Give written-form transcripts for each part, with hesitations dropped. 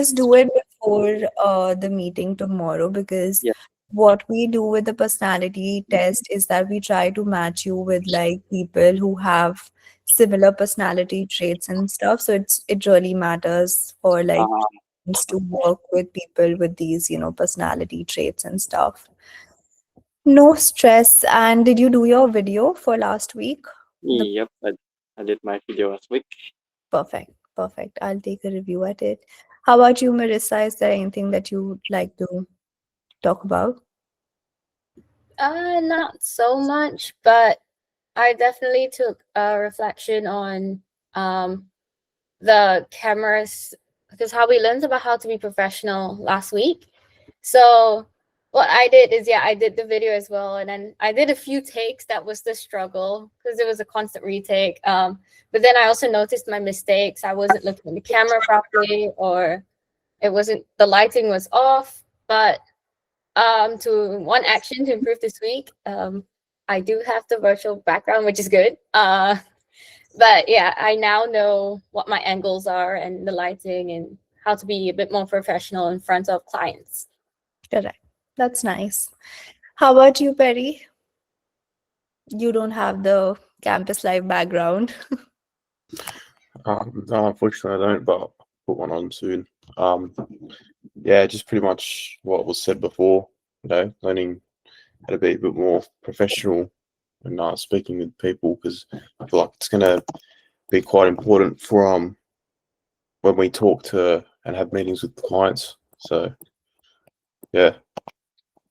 just do it before the meeting tomorrow, because Yeah. what we do with the personality test is that we try to match you with like people who have similar personality traits and stuff. So it really matters for like Uh, teams to work with people with these, personality traits and stuff. No stress. And did you do your video for last week? The yep. I did my video last week. Perfect, perfect. I'll take a review at it. How about you, Marissa? Is there anything that you would like to talk about? Not so much, but I definitely took a reflection on um the cameras, because how we learned about how to be professional last week. So what I did is, yeah, I did the video as well, and then I did a few takes. That was the struggle because it was a constant retake. But then I also noticed my mistakes. I wasn't looking at the camera properly, or it wasn't, the lighting was off. But to one action to improve this week, I do have the virtual background, which is good. But yeah, I now know what my angles are and the lighting and how to be a bit more professional in front of clients. Correct. That's nice. How about you, Perry? You don't have the campus life background. No, unfortunately, I don't, but I'll put one on soon. Yeah, just pretty much what was said before. Learning how to be a bit more professional and speaking with people, because I feel like it's going to be quite important for when we talk to and have meetings with clients. So yeah.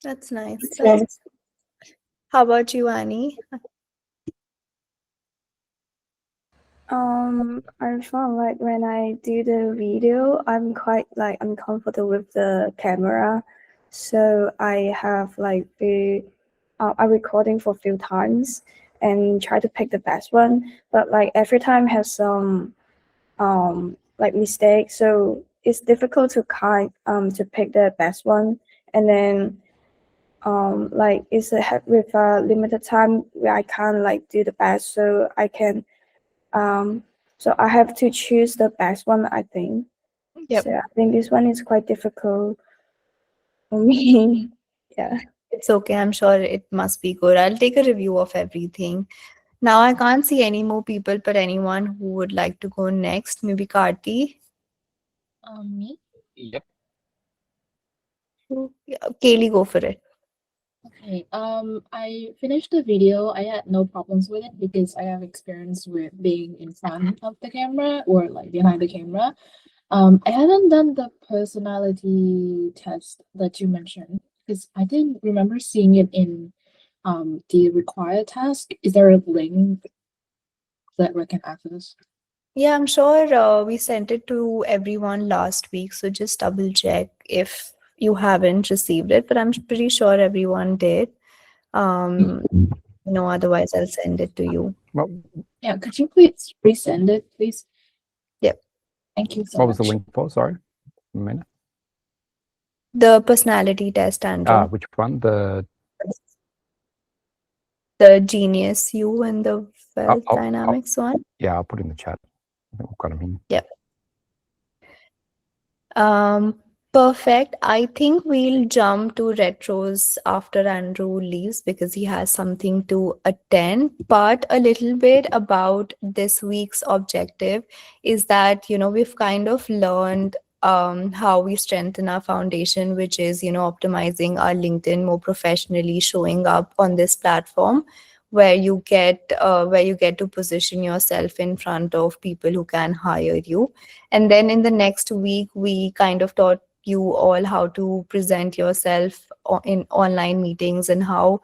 That's nice. That's How about you, Annie? I found like when I do the video, I'm quite like uncomfortable with the camera, so I have like I'm recording for a few times and try to pick the best one, but like every time has some like mistakes, so it's difficult to to pick the best one, and then like with a limited time where I can't like do the best, so I can so I have to choose the best one, I think. Yep. So I think this one is quite difficult for me. Yeah. It's okay. I'm sure it must be good. I'll take a review of everything. Now I can't see any more people, but anyone who would like to go next, maybe Karti. Me? Yep. Yeah, Kaylee, go for it. Okay. I finished the video. I had no problems with it because I have experience with being in front of the camera or like behind the camera. I haven't done the personality test that you mentioned because I didn't remember seeing it in the required task. Is there a link that we can access? Yeah, I'm sure we sent it to everyone last week, so just double check if you haven't received it, but I'm pretty sure everyone did. Otherwise I'll send it to you. Well, Yeah, could you please resend it, please? Yep. Thank you so what much. was the link for? Sorry. A minute. The personality test, Andrew. Which one? The Genius You and the Wealth Dynamics one. Yeah, I'll put it in the chat. I think we've got them in. Yep. Perfect. I think we'll jump to retros after Andrew leaves because he has something to attend. But a little bit about this week's objective is that, we've kind of learned how we strengthen our foundation, which is, optimizing our LinkedIn more professionally, showing up on this platform where you get to position yourself in front of people who can hire you. And then in the next week, we kind of taught you all how to present yourself in online meetings and how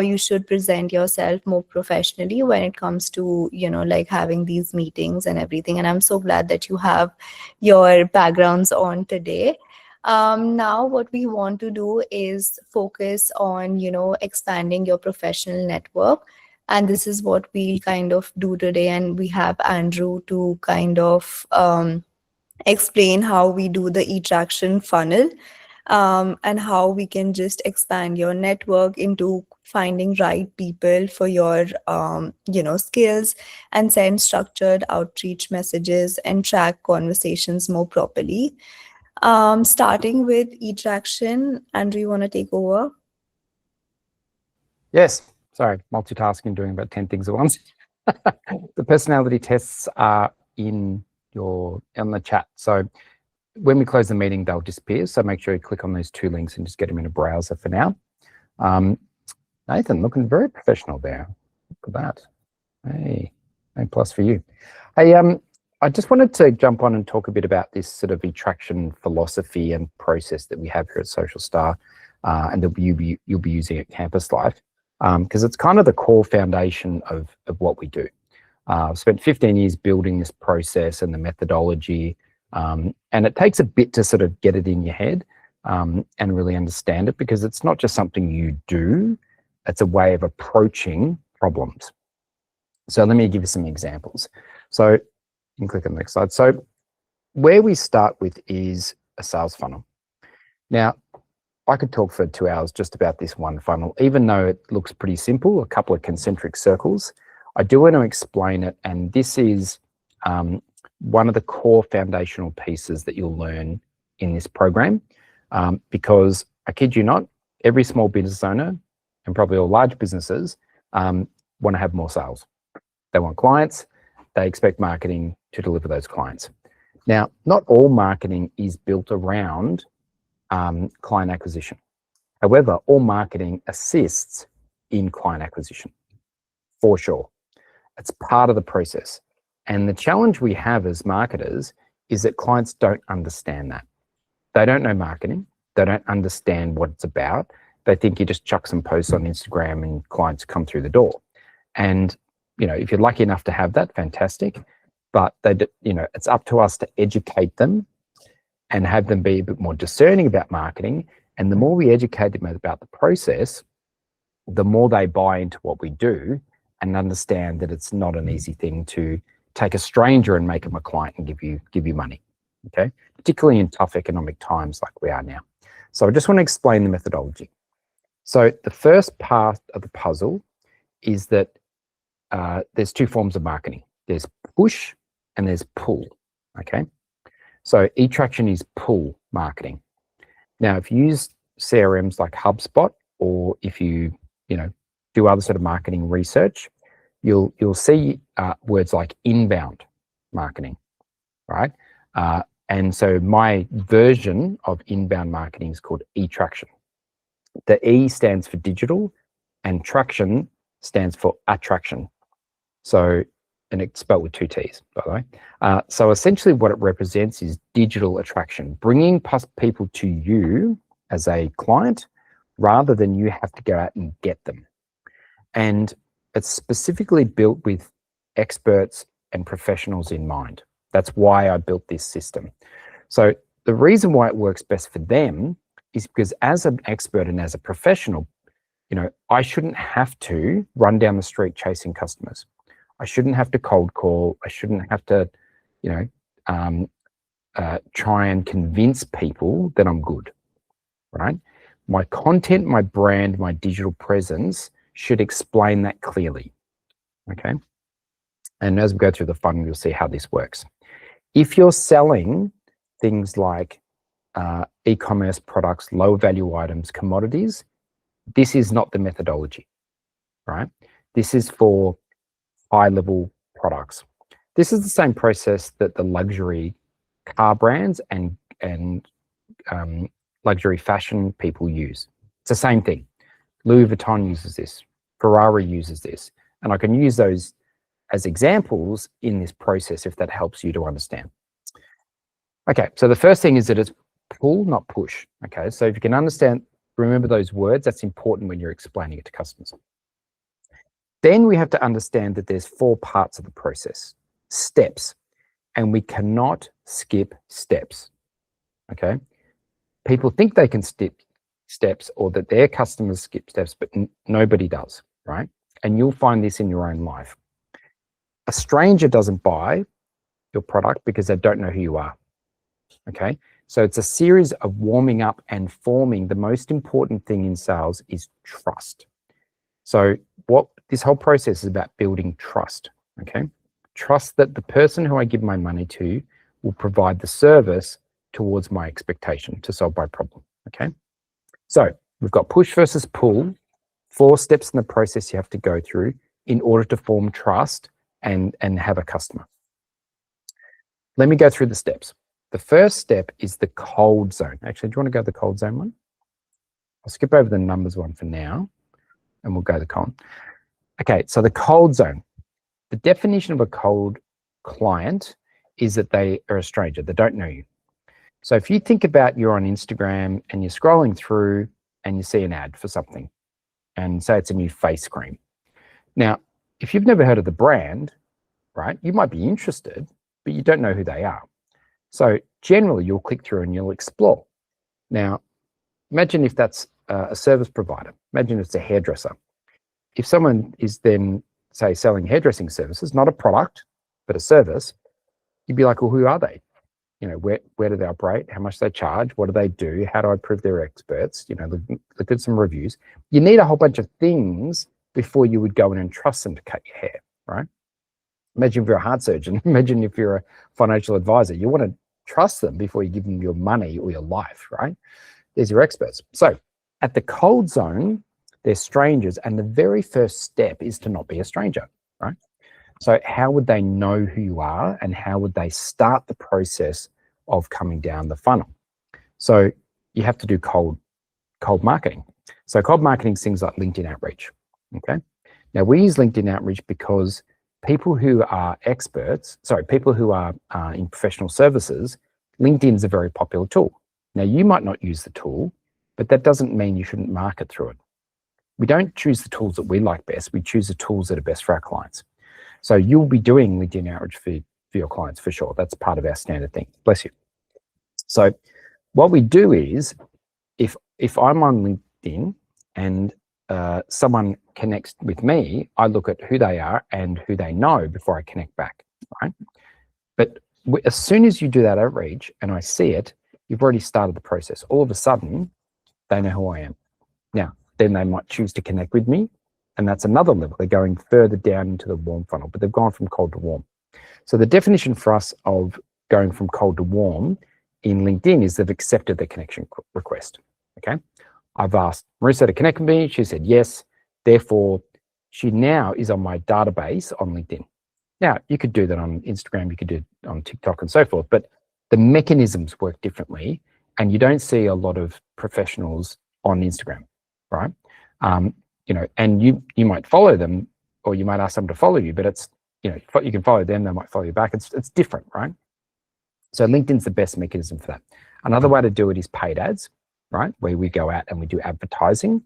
you should present yourself more professionally when it comes to like having these meetings and everything. And I'm so glad that you have your backgrounds on today. Now what we want to do is focus on expanding your professional network, and this is what we'll kind of do today. And we have Andrew to kind of explain how we do the e-traction funnel, and how we can just expand your network into finding right people for your skills, and send structured outreach messages and track conversations more properly. Starting with e-traction, Andrew, you want to take over? Yes, sorry, multitasking, doing about 10 things at once. The personality tests are in the chat. So when we close the meeting, they'll disappear. So make sure you click on those 2 links and just get them in a browser for now. Nathan, looking very professional there. Look at that. Hey, A+ for you. Hey, I just wanted to jump on and talk a bit about this sort of e-traction philosophy and process that we have here at Social Star, and that you'll be using at CampusLife, because it's kind of the core foundation of what we do. I've spent 15 years building this process and the methodology, and it takes a bit to sort of get it in your head and really understand it, because it's not just something you do, it's a way of approaching problems. So let me give you some examples. So you can click on the next slide. So where we start with is a sales funnel. Now, I could talk for 2 hours just about this one funnel, even though it looks pretty simple, a couple of concentric circles. I do want to explain it, and this is one of the core foundational pieces that you'll learn in this program, because I kid you not, every small business owner, and probably all large businesses, want to have more sales. They want clients, they expect marketing to deliver those clients. Now, not all marketing is built around client acquisition. However, all marketing assists in client acquisition, for sure. It's part of the process. And the challenge we have as marketers is that clients don't understand that. They don't know marketing. They don't understand what it's about. They think you just chuck some posts on Instagram and clients come through the door. And, you know, if you're lucky enough to have that, fantastic. But it's up to us to educate them and have them be a bit more discerning about marketing. And the more we educate them about the process, the more they buy into what we do and understand that it's not an easy thing to take a stranger and make them a client and give you money, okay? Particularly in tough economic times like we are now. So I just want to explain the methodology. So the first part of the puzzle is that there's 2 forms of marketing. There's push and there's pull, okay? So e-traction is pull marketing. Now, if you use CRMs like HubSpot, or if you do other sort of marketing research, you'll see words like inbound marketing, right? And so my version of inbound marketing is called e-traction. The E stands for digital, and traction stands for attraction. So, and it's spelled with 2 T's, by the way. So essentially what it represents is digital attraction, bringing people to you as a client rather than you have to go out and get them. And it's specifically built with experts and professionals in mind. That's why I built this system. So the reason why it works best for them is because as an expert and as a professional, I shouldn't have to run down the street chasing customers. I shouldn't have to cold call. I shouldn't have to, try and convince people that I'm good, right? My content, my brand, my digital presence should explain that clearly, okay? And as we go through the funnel, you'll see how this works. If you're selling things like e-commerce products, low value items, commodities, this is not the methodology, right? This is for high-level products. This is the same process that the luxury car brands and luxury fashion people use. It's the same thing. Louis Vuitton uses this. Ferrari uses this. And I can use those as examples in this process if that helps you to understand. Okay, so the first thing is that it's pull, not push. Okay, so if you can remember those words, that's important when you're explaining it to customers. Then we have to understand that there's 4 parts of the process, steps, and we cannot skip steps, okay? People think they can skip steps or that their customers skip steps, but nobody does, right? And you'll find this in your own life. A stranger doesn't buy your product because they don't know who you are, okay? So it's a series of warming up and forming. The most important thing in sales is trust. So what this whole process is about building trust, okay? Trust that the person who I give my money to will provide the service towards my expectation to solve my problem. Okay, so we've got push versus pull, 4 steps in the process you have to go through in order to form trust and have a customer. Let me go through the steps. The first step is the cold zone. Actually, do you want to go to the cold zone one? I'll skip over the numbers one for now, and we'll go to the cold. Okay, so the cold zone. The definition of a cold client is that they are a stranger, they don't know you. So if you think about you're on Instagram and you're scrolling through and you see an ad for something, and say it's a new face cream. Now, if you've never heard of the brand, right, you might be interested, but you don't know who they are. So generally you'll click through and you'll explore. Now, imagine if that's a service provider. Imagine it's a hairdresser. If someone is then, say, selling hairdressing services, not a product, but a service, you'd be like, well, who are they? You know, where do they operate? How much they charge? What do they do? How do I prove they're experts? You know, look at some reviews. You need a whole bunch of things before you would go in and trust them to cut your hair, right? Imagine if you're a heart surgeon. Imagine if you're a financial advisor. You want to trust them before you give them your money or your life, right? There's your experts. So at the cold zone, they're strangers. And the very first step is to not be a stranger, right? So how would they know who you are, and how would they start the process of coming down the funnel? So you have to do cold marketing. So cold marketing is things like LinkedIn outreach, okay? Now we use LinkedIn outreach because people who are people who are in professional services, LinkedIn is a very popular tool. Now you might not use the tool, but that doesn't mean you shouldn't market through it. We don't choose the tools that we like best. We choose the tools that are best for our clients. So you'll be doing LinkedIn outreach for your clients for sure. That's part of our standard thing. Bless you. So what we do is, if I'm on LinkedIn and someone connects with me, I look at who they are and who they know before I connect back, right? But as soon as you do that outreach and I see it, you've already started the process. All of a sudden, they know who I am. Now, then they might choose to connect with me, and that's another level. They're going further down into the warm funnel, but they've gone from cold to warm. So the definition for us of going from cold to warm in LinkedIn is they've accepted the connection request, okay? I've asked Marissa to connect with me. She said yes. Therefore, she now is on my database on LinkedIn. Now, you could do that on Instagram, you could do it on TikTok and so forth, but the mechanisms work differently, and you don't see a lot of professionals on Instagram, right? You know, and you might follow them, or you might ask them to follow you, but it's, you know, you can follow them, they might follow you back. It's different, right? So LinkedIn's the best mechanism for that. Another way to do it is paid ads, right? Where we go out and we do advertising,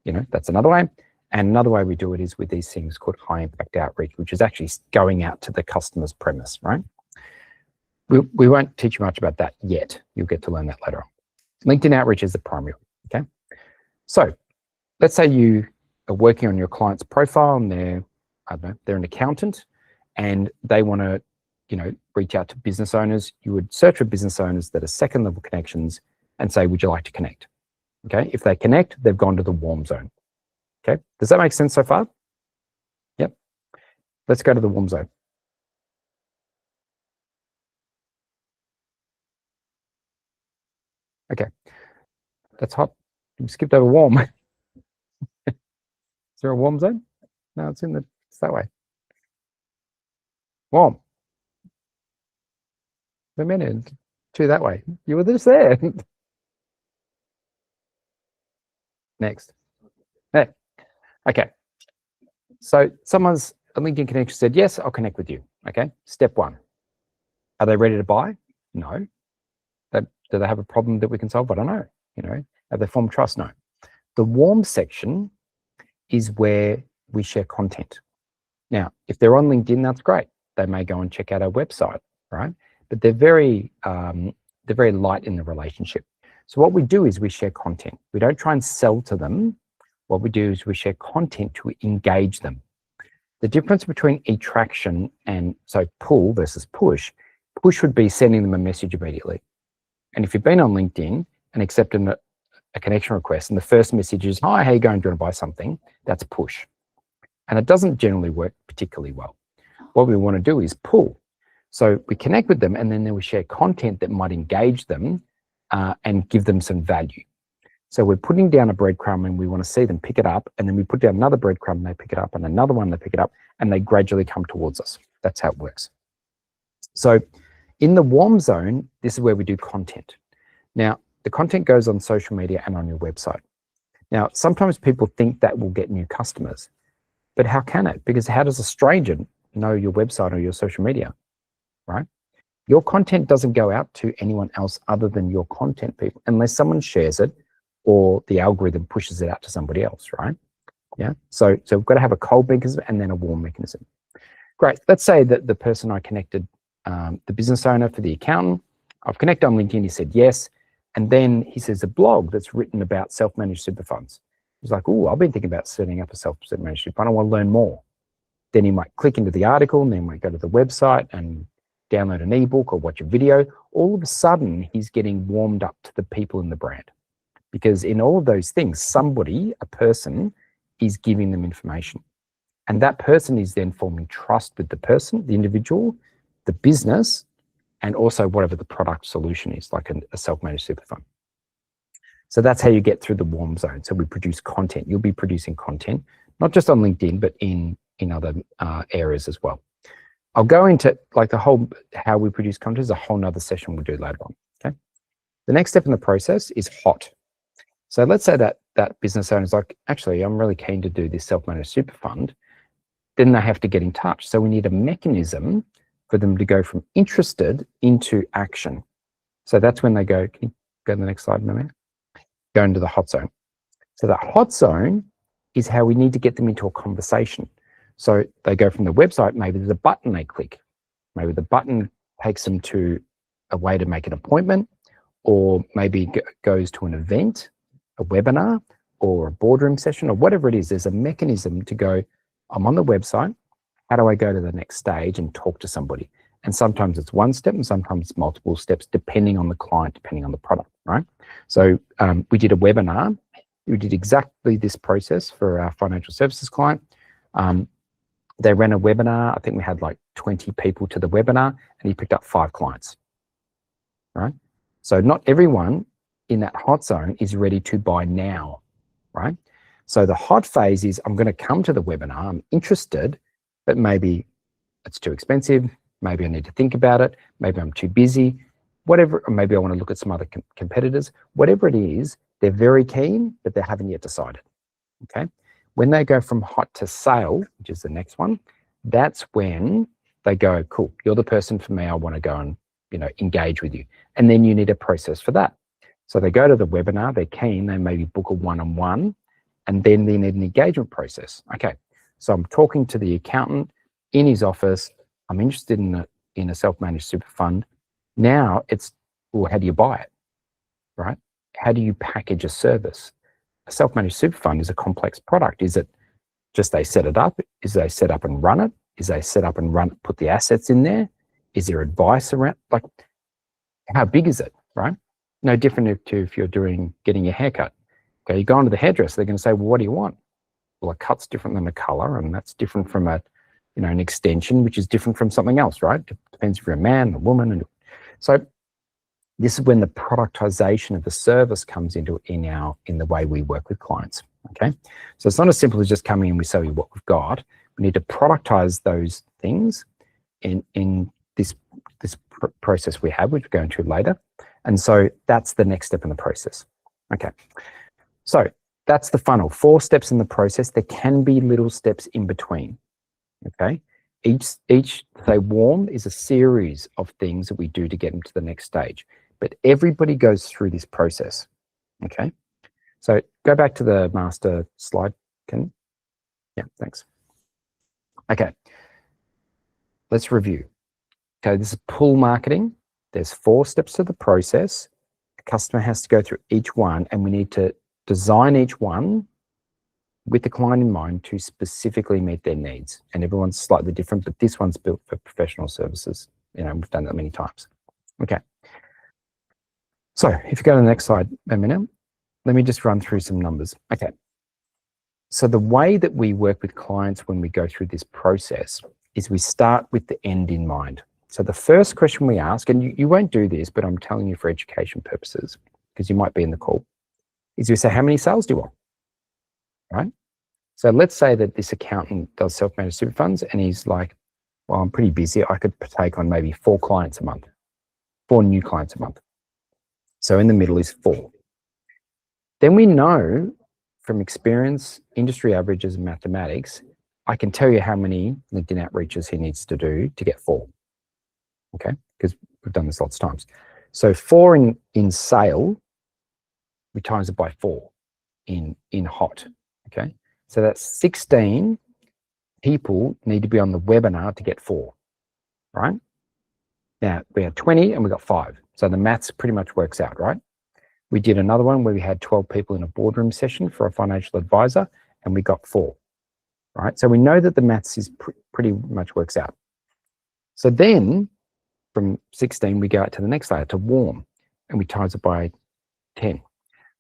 you know, that's another way. And another way we do it is with these things called high impact outreach, which is actually going out to the customer's premise, right? We won't teach you much about that yet. You'll get to learn that later on. LinkedIn outreach is the primary, okay? So let's say you are working on your client's profile and they're an accountant and they want to, you know, reach out to business owners. You would search for business owners that are second level connections and say, would you like to connect? Okay, if they connect, they've gone to the warm zone. Okay, does that make sense so far? Yep. Let's go to the warm zone. Okay, that's hot. You skipped over warm. Is there a warm zone? No, it's that way. Warm. A minute, 2 that way. You were just there. Next. Hey. Okay. So someone's a LinkedIn connection said, yes, I'll connect with you. Okay. Step 1. Are they ready to buy? No. Do they have a problem that we can solve? I don't know. You know, have they formed trust? No. The warm section is where we share content. Now, if they're on LinkedIn, that's great. They may go and check out our website, right? But they're very light in the relationship. So what we do is we share content. We don't try and sell to them. What we do is we share content to engage them. The difference between e-traction and so pull versus push would be sending them a message immediately. And if you've been on LinkedIn and accepted a connection request and the first message is, hi, how you going? Do you want to buy something? That's push. And it doesn't generally work particularly well. What we want to do is pull. So we connect with them, and then we share content that might engage them and give them some value. So we're putting down a breadcrumb and we want to see them pick it up, and then we put down another breadcrumb and they pick it up, and another one they pick it up, and they gradually come towards us. That's how it works. So in the warm zone, this is where we do content. Now, the content goes on social media and on your website. Now, sometimes people think that will get new customers, but how can it? Because how does a stranger know your website or your social media, right? Your content doesn't go out to anyone else other than your content people, unless someone shares it or the algorithm pushes it out to somebody else, right? Yeah. So we've got to have a cold mechanism and then a warm mechanism. Great. Let's say that the person I connected, the business owner for the accountant, I've connected on LinkedIn, he said yes. And then he says a blog that's written about self-managed super funds. He's like, oh, I've been thinking about setting up a self-managed super fund. I want to learn more. Then he might click into the article and then might go to the website and download an ebook or watch a video. All of a sudden, he's getting warmed up to the people in the brand. Because in all of those things, somebody, a person, is giving them information. And that person is then forming trust with the person, the individual, the business, and also whatever the product solution is, like a self-managed super fund. So that's how you get through the warm zone. So we produce content. You'll be producing content, not just on LinkedIn, but in other areas as well. I'll go into like the whole, how we produce content is a whole nother session we'll do later on, okay? The next step in the process is hot. So let's say that business owner is like, actually, I'm really keen to do this self-managed super fund. Then they have to get in touch. So we need a mechanism for them to go from interested into action. So that's when they go, can you go to the next slide, Mimi? Go into the hot zone. So that hot zone is how we need to get them into a conversation. So they go from the website, maybe there's a button they click. Maybe the button takes them to a way to make an appointment, or maybe goes to an event, a webinar, or a boardroom session, or whatever it is. There's a mechanism to go, I'm on the website, how do I go to the next stage and talk to somebody? And sometimes it's one step and sometimes it's multiple steps, depending on the client, depending on the product, right? So we did a webinar. We did exactly this process for our financial services client. They ran a webinar. I think we had like 20 people to the webinar, and he picked up 5 clients, right? So not everyone in that hot zone is ready to buy now, right? So the hot phase is, I'm going to come to the webinar, I'm interested, but maybe it's too expensive. Maybe I need to think about it. Maybe I'm too busy, whatever. Or maybe I want to look at some other competitors. Whatever it is, they're very keen, but they haven't yet decided, okay? When they go from hot to sale, which is the next one, that's when they go, cool, you're the person for me. I want to go and, engage with you. And then you need a process for that. So they go to the webinar, they're keen, they maybe book a one-on-one, and then they need an engagement process. Okay, so I'm talking to the accountant in his office. I'm interested in a self-managed super fund. Now it's, well, how do you buy it, right? How do you package a service? A self-managed super fund is a complex product. Is it just they set it up? Is they set up and run it? Is they set up and run, put the assets in there? Is there advice around, like, how big is it, right? No different to if you're getting your hair cut. Okay, you go into the hairdresser, they're going to say, well, what do you want? Well, a cut's different than a color, and that's different from an extension, which is different from something else, right? Depends if you're a man, a woman. And so this is when the productization of the service comes into in the way we work with clients, okay? So it's not as simple as just coming and we sell you what we've got. We need to productize those things in this process we have, which we're going to later. And so that's the next step in the process. Okay, so that's the funnel. 4 steps in the process. There can be little steps in between, okay? Each say warm is a series of things that we do to get them to the next stage. But everybody goes through this process, okay? So go back to the master slide, Ken. Yeah, thanks. Okay, let's review. Okay, this is pull marketing. There's 4 steps to the process. The customer has to go through each one, and we need to design each one with the client in mind to specifically meet their needs. And everyone's slightly different, but this one's built for professional services. We've done that many times. Okay. So if you go to the next slide a minute, let me just run through some numbers. Okay. So the way that we work with clients when we go through this process is we start with the end in mind. So the first question we ask, and you won't do this, but I'm telling you for education purposes, because you might be in the call, is we say, how many sales do you want? Right? So let's say that this accountant does self-managed super funds and he's like, well, I'm pretty busy. I could take on maybe 4 clients a month, 4 new clients a month. So in the middle is 4. Then we know from experience, industry averages, and mathematics, I can tell you how many LinkedIn outreaches he needs to do to get 4. Okay, because we've done this lots of times. So 4 in sale, we times it by 4 in hot. Okay, so that's 16 people need to be on the webinar to get 4, right? Now we had 20 and we got 5. So the maths pretty much works out, right? We did another one where we had 12 people in a boardroom session for a financial advisor and we got 4, right? So we know that the maths is pretty much works out. So then from 16, we go out to the next layer, to warm, and we times it by 10.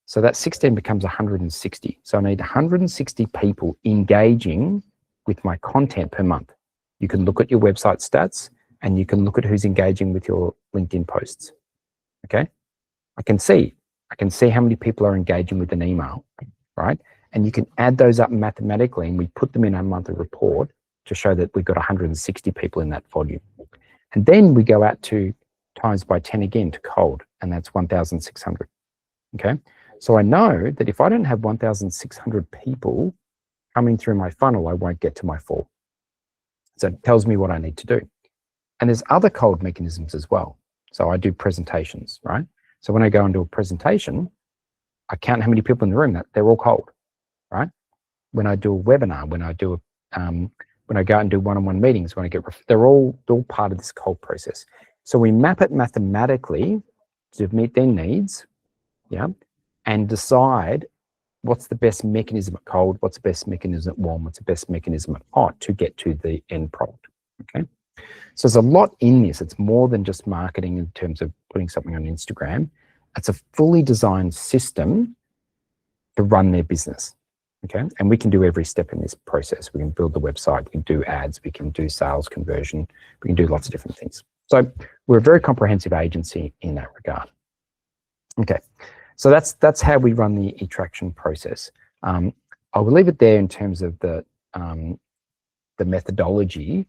So that 16 becomes 160. So I need 160 people engaging with my content per month. You can look at your website stats and you can look at who's engaging with your LinkedIn posts. Okay. I can see how many people are engaging with an email, right? And you can add those up mathematically and we put them in our monthly report to show that we've got 160 people in that volume. And then we go out to times by 10 again to cold, and that's 1,600. Okay. So I know that if I don't have 1,600 people coming through my funnel, I won't get to my 4. So it tells me what I need to do. And there's other cold mechanisms as well. So I do presentations, right? So when I go and do a presentation, I count how many people in the room, that they're all cold, right? When I do a webinar, when I do when I go and do one-on-one meetings, when I get, they're all part of this cold process. So we map it mathematically to meet their needs, yeah, and decide what's the best mechanism at cold, what's the best mechanism at warm, what's the best mechanism at hot to get to the end product, okay? So there's a lot in this. It's more than just marketing in terms of putting something on Instagram. It's a fully designed system to run their business, okay? And we can do every step in this process. We can build the website, we can do ads, we can do sales conversion, we can do lots of different things. So we're a very comprehensive agency in that regard. Okay, so that's how we run the e-traction process. I will leave it there in terms of the methodology.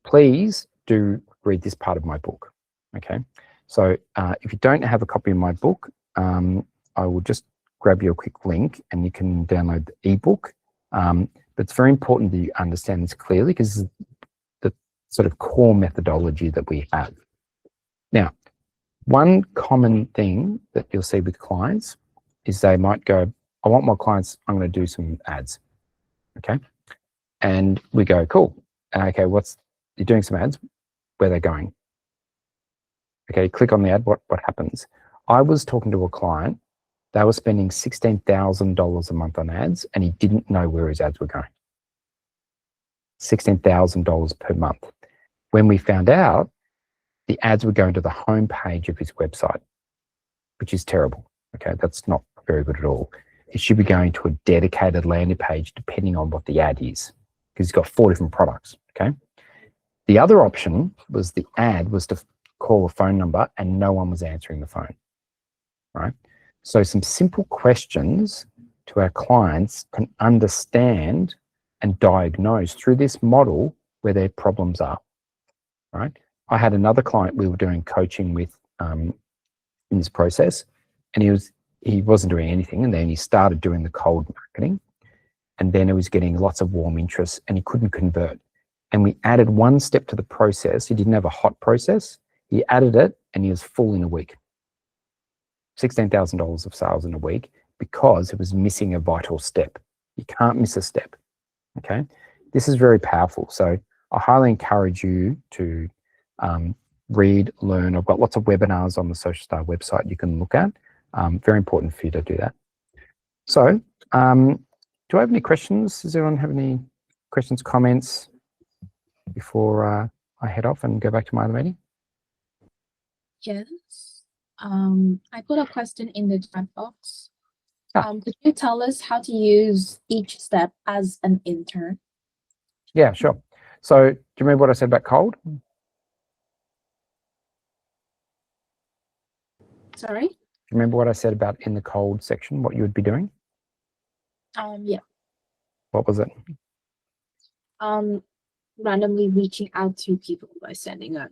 Please do read this part of my book, okay? So if you don't have a copy of my book, I will just grab you a quick link and you can download the ebook. But it's very important that you understand this clearly because it's the sort of core methodology that we have. Now, one common thing that you'll see with clients is they might go, I want my clients, I'm going to do some ads, okay? And we go, cool. Okay, you're doing some ads, where are they going? Okay, click on the ad, what happens? I was talking to a client, they were spending $16,000 a month on ads and he didn't know where his ads were going. $16,000 per month. When we found out, the ads were going to the home page of his website, which is terrible. Okay, that's not very good at all. It should be going to a dedicated landing page depending on what the ad is, because he's got 4 different products, okay? The other option was the ad was to call a phone number and no one was answering the phone, right? So some simple questions to our clients can understand and diagnose through this model where their problems are, right? I had another client we were doing coaching with in this process, and he wasn't doing anything, and then he started doing the cold marketing, and then he was getting lots of warm interest and he couldn't convert. And we added one step to the process. He didn't have a hot process. He added it and he was full in a week. $16,000 of sales in a week because it was missing a vital step. You can't miss a step, okay? This is very powerful. So I highly encourage you to read, learn. I've got lots of webinars on the Social Star website you can look at. Very important for you to do that. So do I have any questions? Does anyone have any questions, comments before I head off and go back to my other meeting? Yes. I put a question in the chat box. Could you tell us how to use each step as an intern? Yeah, sure. So do you remember what I said about cold? Sorry. Remember what I said about in the cold section, what you would be doing? Yeah. What was it? Randomly reaching out to people by sending a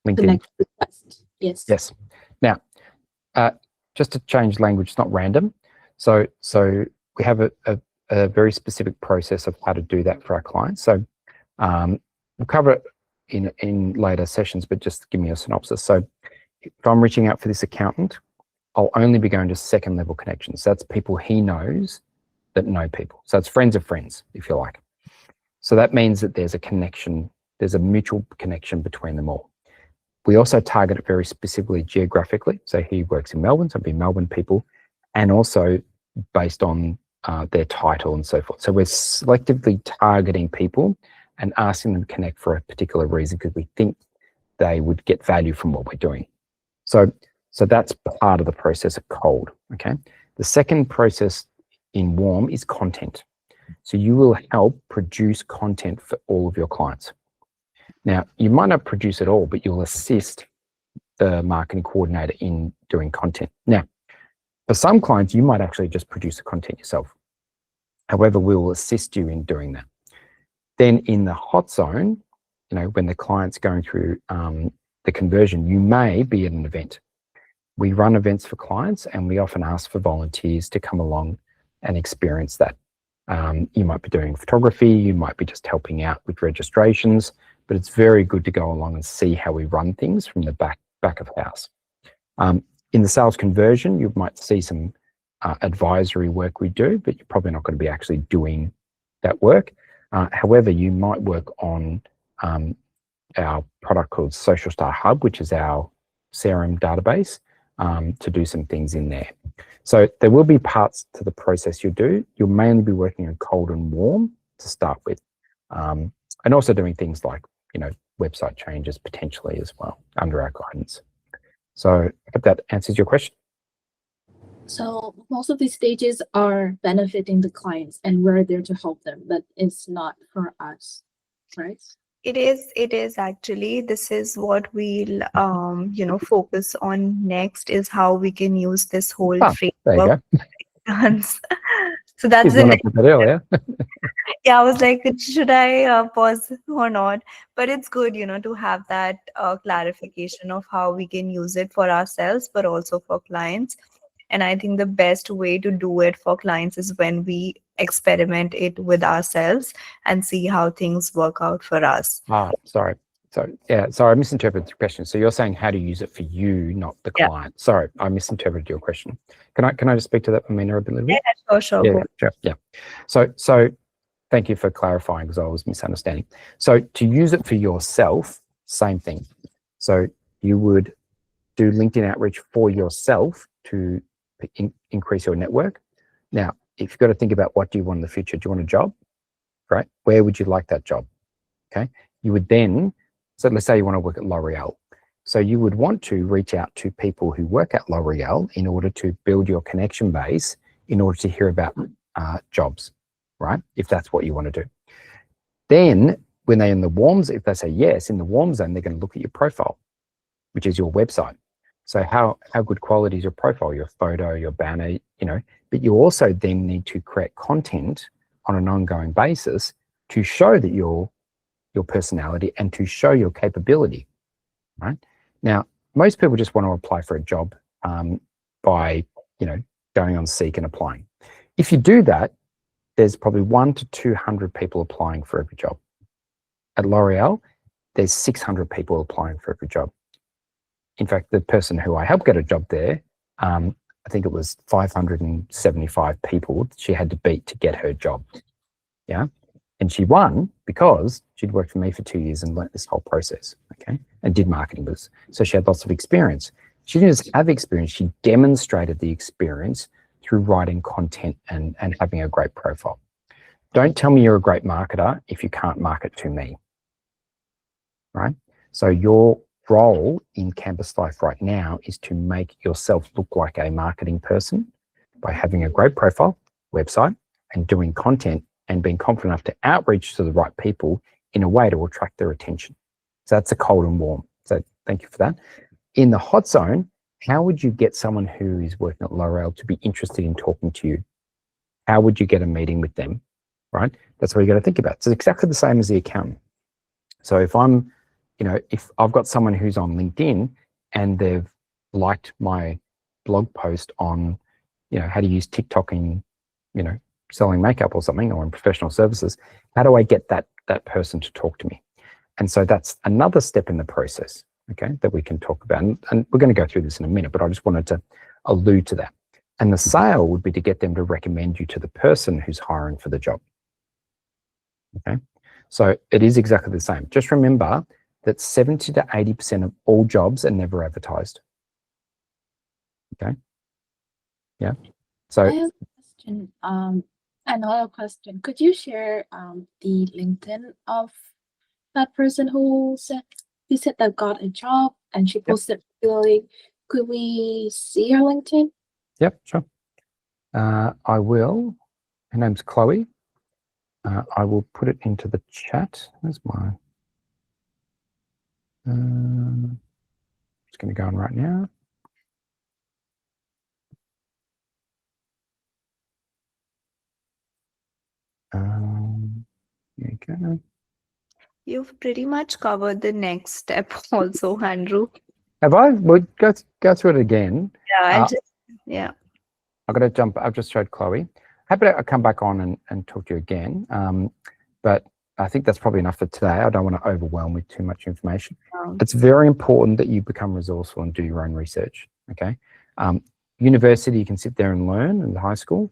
LinkedIn. connect request. Yes. Yes. Now, just to change language, it's not random. So we have a very specific process of how to do that for our clients. So we'll cover it in later sessions, but just give me a synopsis. So if I'm reaching out for this accountant, I'll only be going to second level connections. That's people he knows that know people. So it's friends of friends, if you like. So that means that there's a connection, there's a mutual connection between them all. We also target it very specifically geographically. So he works in Melbourne, so it'll be Melbourne people, and also based on their title and so forth. So we're selectively targeting people and asking them to connect for a particular reason because we think they would get value from what we're doing. So that's part of the process of cold, okay? The second process in warm is content. So you will help produce content for all of your clients. Now, you might not produce it all, but you'll assist the marketing coordinator in doing content. Now, for some clients, you might actually just produce the content yourself. However, we will assist you in doing that. Then in the hot zone, you know, when the client's going through the conversion, you may be at an event. We run events for clients and we often ask for volunteers to come along and experience that. You might be doing photography, you might be just helping out with registrations, but it's very good to go along and see how we run things from the back of house. In the sales conversion, you might see some advisory work we do, but you're probably not going to be actually doing that work. However, you might work on our product called Social Star Hub, which is our CRM database, to do some things in there. So there will be parts to the process you do. You'll mainly be working on cold and warm to start with, and also doing things like, you know, website changes potentially as well under our guidance. So I hope that answers your question. So most of these stages are benefiting the clients and we're there to help them, but it's not for us, right? It is actually. This is what we'll focus on next, is how we can use this whole There you framework. go. So that's He's the gone next. up with it earlier. Yeah, I was like, should I pause or not? But it's good, you know, to have that clarification of how we can use it for ourselves, but also for clients. And I think the best way to do it for clients is when we experiment it with ourselves and see how things work out for us. Sorry. So yeah, sorry, I misinterpreted the question. So you're saying how to use it for you, not the Yeah. client. Sorry, I misinterpreted your question. Can I just speak to that, Amina, a little bit? Yeah, sure. Yeah, Go. sure. Yeah. So thank you for clarifying because I was misunderstanding. So to use it for yourself, same thing. So you would do LinkedIn outreach for yourself to increase your network. Now, if you've got to think about what do you want in the future, do you want a job, right? Where would you like that job? Okay. You would then, so let's say you want to work at L'Oreal. So you would want to reach out to people who work at L'Oreal in order to build your connection base in order to hear about jobs, right? If that's what you want to do. Then when they're in the warms, if they say yes, in the warm zone, they're going to look at your profile, which is your website. So how good quality is your profile, your photo, your banner, you know, but you also then need to create content on an ongoing basis to show that your personality and to show your capability, right? Now, most people just want to apply for a job by, you know, going on Seek and applying. If you do that, there's probably 100 to 200 people applying for every job. At L'Oreal, there's 600 people applying for every job. In fact, the person who I helped get a job there, I think it was 575 people she had to beat to get her job. Yeah. And she won because she'd worked for me for 2 years and learnt this whole process, okay, and did marketing with us. So she had lots of experience. She didn't just have experience, she demonstrated the experience through writing content and having a great profile. Don't tell me you're a great marketer if you can't market to me, right? So your role in Campus Life right now is to make yourself look like a marketing person by having a great profile, website, and doing content and being confident enough to outreach to the right people in a way to attract their attention. So that's a cold and warm. So thank you for that. In the hot zone, How would you get someone who is working at L'Oreal to be interested in talking to you? How would you get a meeting with them, right? That's what you got to think about. It's exactly the same as the accountant. So if I'm, if I've got someone who's on LinkedIn and they've liked my blog post on, how to use TikTok in, selling makeup or something, or in professional services, how do I get that person to talk to me? And so that's another step in the process, okay, that we can talk about. And we're going to go through this in a minute, but I just wanted to allude to that. And the sale would be to get them to recommend you to the person who's hiring for the job. Okay, so it is exactly the same. Just remember that 70 to 80% of all jobs are never advertised. Okay, yeah. So I have a question. Another question. Could you share the LinkedIn of that person who said that got a job and she posted regularly? Could we see her LinkedIn? Yep, sure. I will. Her name's Chloe. I will put it into the chat. Where's my? Just going to go on right now. There you go. You've pretty much covered the next step also, Andrew. Have I? We'll go through it again. Yeah, yeah. I've got to jump. I've just showed Chloe. Happy to come back on and talk to you again. But I think that's probably enough for today. I don't want to overwhelm with too much information. It's very important that you become resourceful and do your own research. Okay. University, you can sit there and learn in the high school.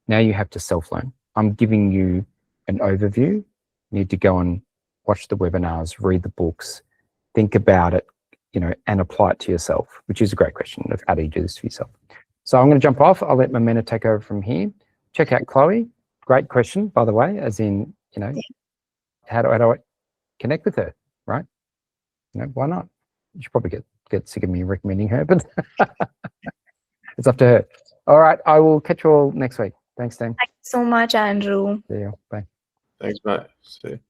Now you have to self-learn. I'm giving you an overview. You need to go and watch the webinars, read the books, think about it, and apply it to yourself, which is a great question of how do you do this for yourself. So I'm going to jump off. I'll let Mamena take over from here. Check out Chloe. Great question, by the way, as in, how do I connect with her, right? Why not? You should probably get sick of me recommending her, but it's up to her. All right, I will catch you all next week. Thanks, team. Thank you so much, Andrew. See you. Bye. Thanks, mate. See you.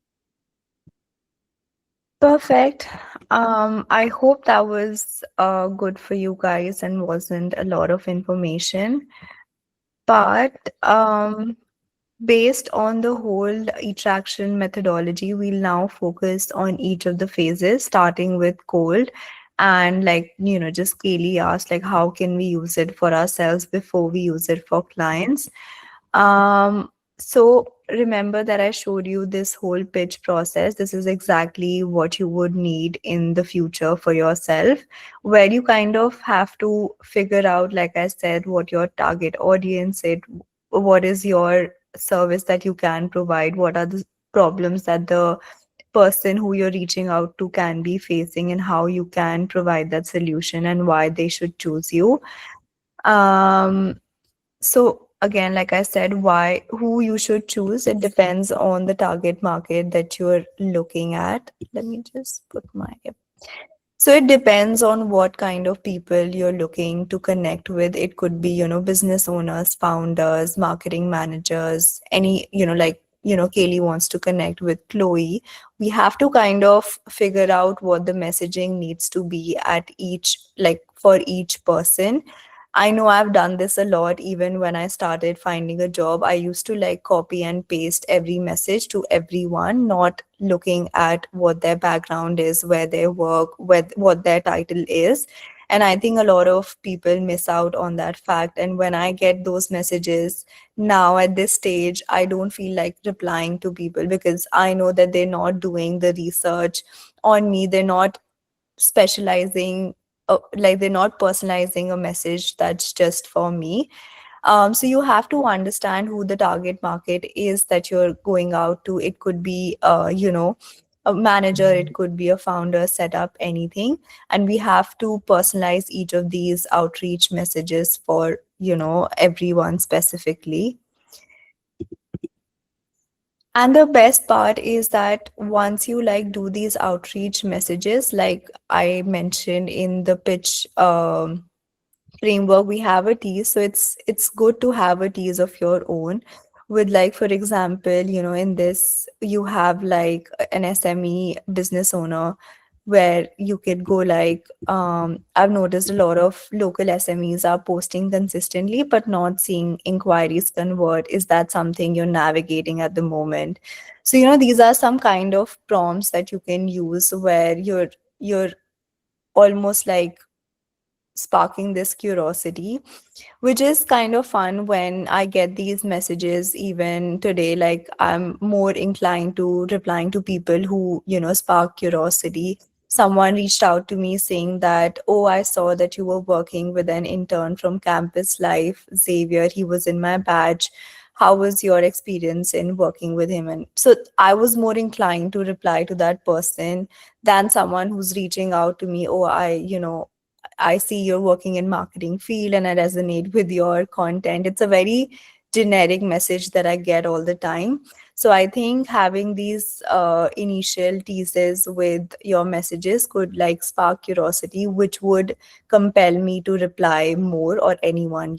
Perfect. I hope that was good for you guys and wasn't a lot of information. But based on the whole e-traction methodology, we'll now focus on each of the phases, starting with cold. And just Kaylee asked, how can we use it for ourselves before we use it for clients? So remember that I showed you this whole pitch process. This is exactly what you would need in the future for yourself, where you kind of have to figure out, like I said, what your target audience is, what is your service that you can provide, what are the problems that the person who you're reaching out to can be facing, and how you can provide that solution and why they should choose you. So again, like I said, who you should choose, it depends on the target market that you're looking at. Let me just put my... So it depends on what kind of people you're looking to connect with. It could be, business owners, founders, marketing managers, any, Kaylee wants to connect with Chloe. We have to kind of figure out what the messaging needs to be at each, for each person. I know I've done this a lot. Even when I started finding a job, I used to copy and paste every message to everyone, not looking at what their background is, where they work, what their title is. And I think a lot of people miss out on that fact. And when I get those messages now at this stage, I don't feel like replying to people because I know that they're not doing the research on me. They're not specializing, they're not personalizing a message that's just for me. So you have to understand who the target market is that you're going out to. It could be, a manager, it could be a founder, setup, anything. And we have to personalize each of these outreach messages for, everyone specifically. And the best part is that once you do these outreach messages, like I mentioned in the pitch framework, we have a tease. So it's good to have a tease of your own with, for example, in this, you have an SME business owner where you could go like, I've noticed a lot of local SMEs are posting consistently but not seeing inquiries convert. Is that something you're navigating at the moment? So, these are some kind of prompts that you can use where you're almost like sparking this curiosity, which is kind of fun when I get these messages even today. Like, I'm more inclined to replying to people who, spark curiosity. Someone reached out to me saying that, oh, I saw that you were working with an intern from Campus Life, Xavier. He was in my batch. How was your experience in working with him? And so I was more inclined to reply to that person than someone who's reaching out to me, oh, I see you're working in marketing field and I resonate with your content. It's a very generic message that I get all the time. So I think having these initial teasers with your messages could like spark curiosity, which would compel me to reply more, or anyone.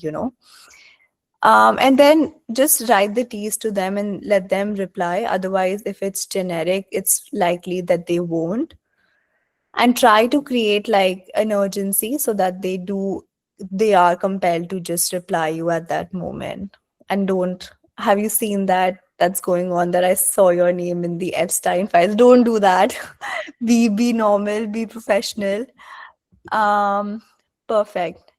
And then just write the tease to them and let them reply. Otherwise, if it's generic, it's likely that they won't. And try to create like an urgency so that they are compelled to just reply you at that moment. And don't, have you seen that's going on, that I saw your name in the Epstein files? Don't do that. Be normal, be professional. um Perfect.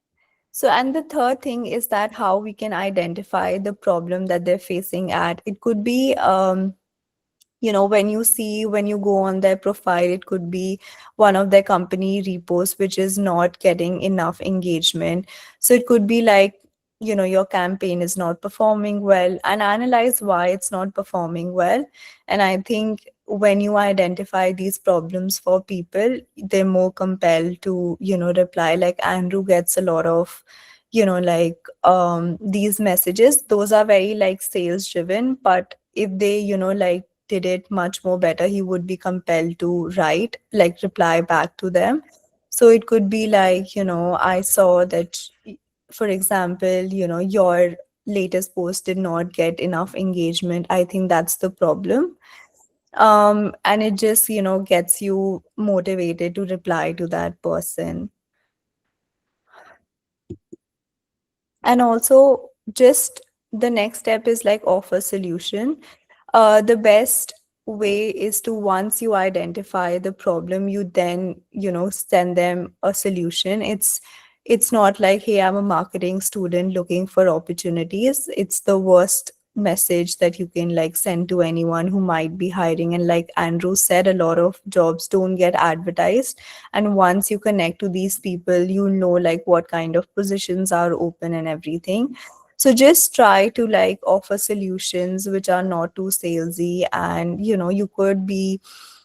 So, and the third thing is that how we can identify the problem that they're facing at. It could be when you go on their profile, it could be one of their company reposts which is not getting enough engagement. So it could be like, your campaign is not performing well, and analyze why it's not performing well. And I think when you identify these problems for people, they're more compelled to, reply. Like Andrew gets a lot of, these messages. Those are very like sales driven, but if they, like did it much more better, he would be compelled to reply back to them. So it could be like, I saw that, for example, your latest post did not get enough engagement. I think that's the problem. And it just, gets you motivated to reply to that person. And also, just the next step is like offer solution. The best way is to, once you identify the problem, you then, send them a solution. It's not like, hey, I'm a marketing student looking for opportunities. It's the worst message that you can like send to anyone who might be hiring. And like Andrew said, a lot of jobs don't get advertised, and once you connect to these people, you know like what kind of positions are open and everything. So just try to like offer solutions which are not too salesy. And you could be,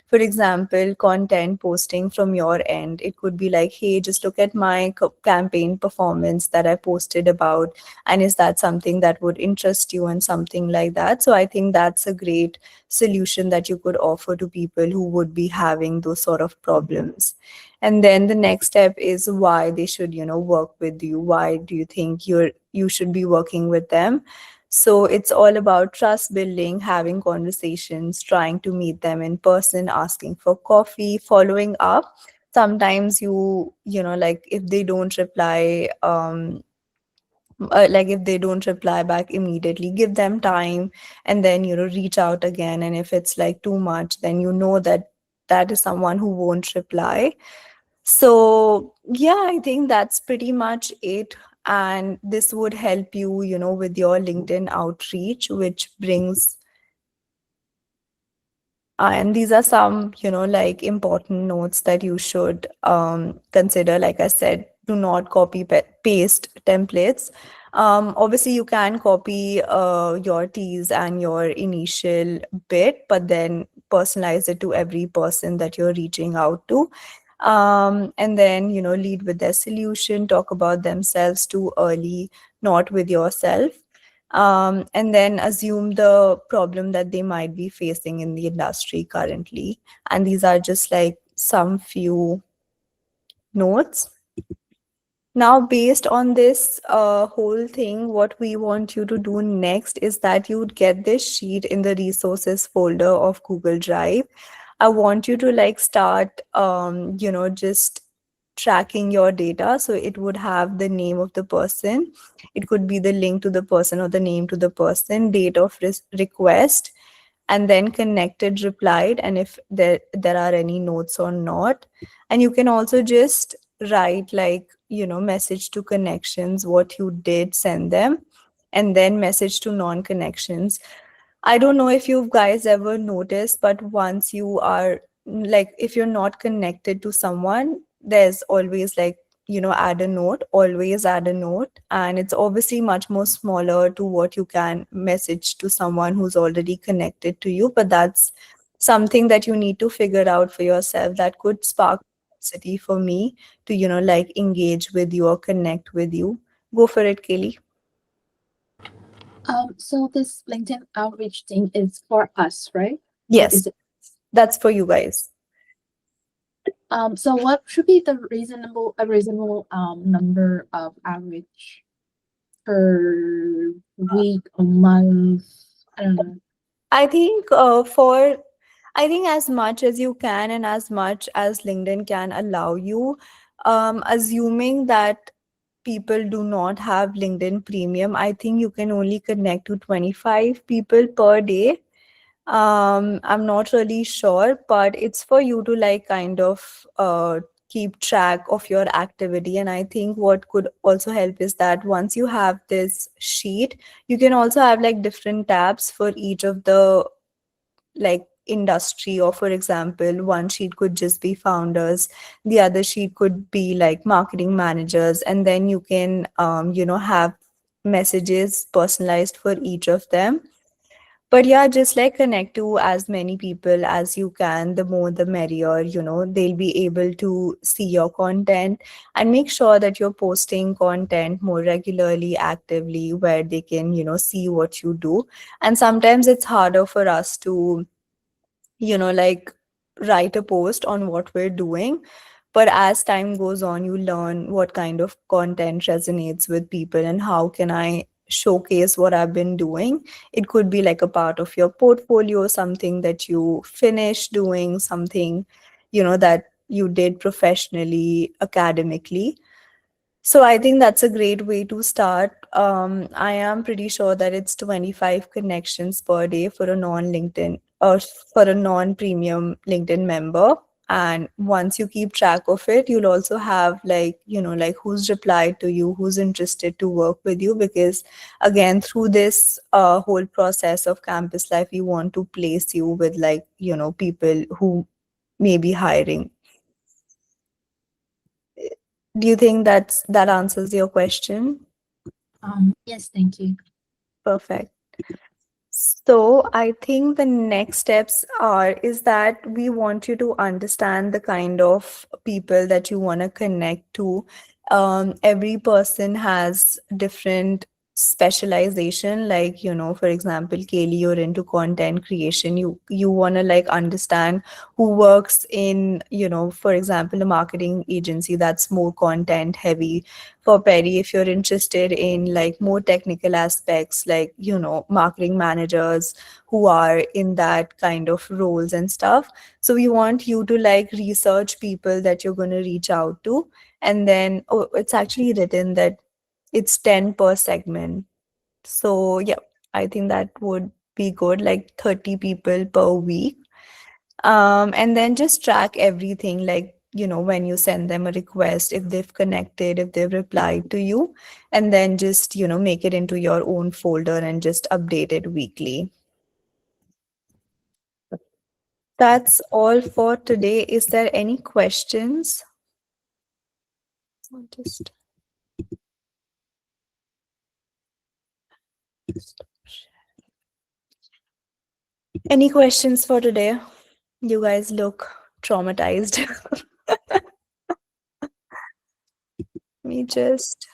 for example, content posting from your end. It could be like, hey, just look at my campaign performance that I posted about, and is that something that would interest you, and something like that. So I think that's a great solution that you could offer to people who would be having those sort of problems. And then the next step is why they should, work with you. Why do you think you should be working with them? So it's all about trust building, having conversations, trying to meet them in person, asking for coffee, following up. Sometimes like if they don't reply, if they don't reply back immediately, give them time, and then reach out again. And if it's like too much, then that that is someone who won't reply. So yeah, I think that's pretty much it. And this would help you, with your LinkedIn outreach, which brings, and these are some, like important notes that you should consider. Like I said, do not copy paste templates. Obviously, you can copy your teas and your initial bit, but then personalize it to every person that you're reaching out to. And then, lead with their solution, talk about themselves too early, not with yourself. And then assume the problem that they might be facing in the industry currently. And these are just like some few notes. Now, based on this whole thing, what we want you to do next is that you would get this sheet in the resources folder of Google Drive. I want you to like start, just tracking your data. So it would have the name of the person. It could be the link to the person or the name to the person, date of request, and then connected, replied, and if there are any notes or not. And you can also just write like, message to connections, what you did send them, and then message to non-connections. I don't know if you guys ever noticed, but once you are like, if you're not connected to someone, there's always like, add a note, always add a note. And it's obviously much more smaller to what you can message to someone who's already connected to you. But that's something that you need to figure out for yourself that could spark curiosity for me to, like engage with you or connect with you. Go for it, Kaylee. So this LinkedIn outreach thing is for us, right? Or Yes, is it? that's for you guys. So what should be the reasonable number of outreach per week, a month? I don't know. I think I think as much as you can and as much as LinkedIn can allow you, assuming that people do not have LinkedIn Premium, I think you can only connect to 25 people per day. I'm not really sure, but it's for you to like kind of keep track of your activity. And I think what could also help is that once you have this sheet, you can also have like different tabs for each of the like industry. Or for example, one sheet could just be founders, the other sheet could be like marketing managers, and then you can have messages personalized for each of them. But yeah, just like connect to as many people as you can, the more the merrier. They'll be able to see your content, and make sure that you're posting content more regularly, actively, where they can, see what you do. And sometimes it's harder for us to, like write a post on what we're doing. But as time goes on, you learn what kind of content resonates with people and how can I showcase what I've been doing. It could be like a part of your portfolio, something that you finish doing, something, that you did professionally, academically. So I think that's a great way to start. I am pretty sure that it's 25 connections per day for a non-LinkedIn or for a non-premium LinkedIn member. And once you keep track of it, you'll also have like, like who's replied to you, who's interested to work with you. Because again, through this whole process of campus life, we want to place you with like, people who may be hiring. Do you think that answers your question? Yes, thank you. Perfect. So I think the next steps is that we want you to understand the kind of people that you want to connect to. Every person has different specialization. Like, for example, Kaylee, you're into content creation. You want to like understand who works in, for example, a marketing agency that's more content heavy. For Perry, if you're interested in like more technical aspects, like, marketing managers who are in that kind of roles and stuff. So we want you to like research people that you're going to reach out to. And then, oh, it's actually written that it's 10 per segment. So yeah, I think that would be good, like 30 people per week. And then just track everything, like, when you send them a request, if they've connected, if they've replied to you, and then just, make it into your own folder and just update it weekly. That's all for today. Is there any questions? Just any questions for today? You guys look traumatized. Let me just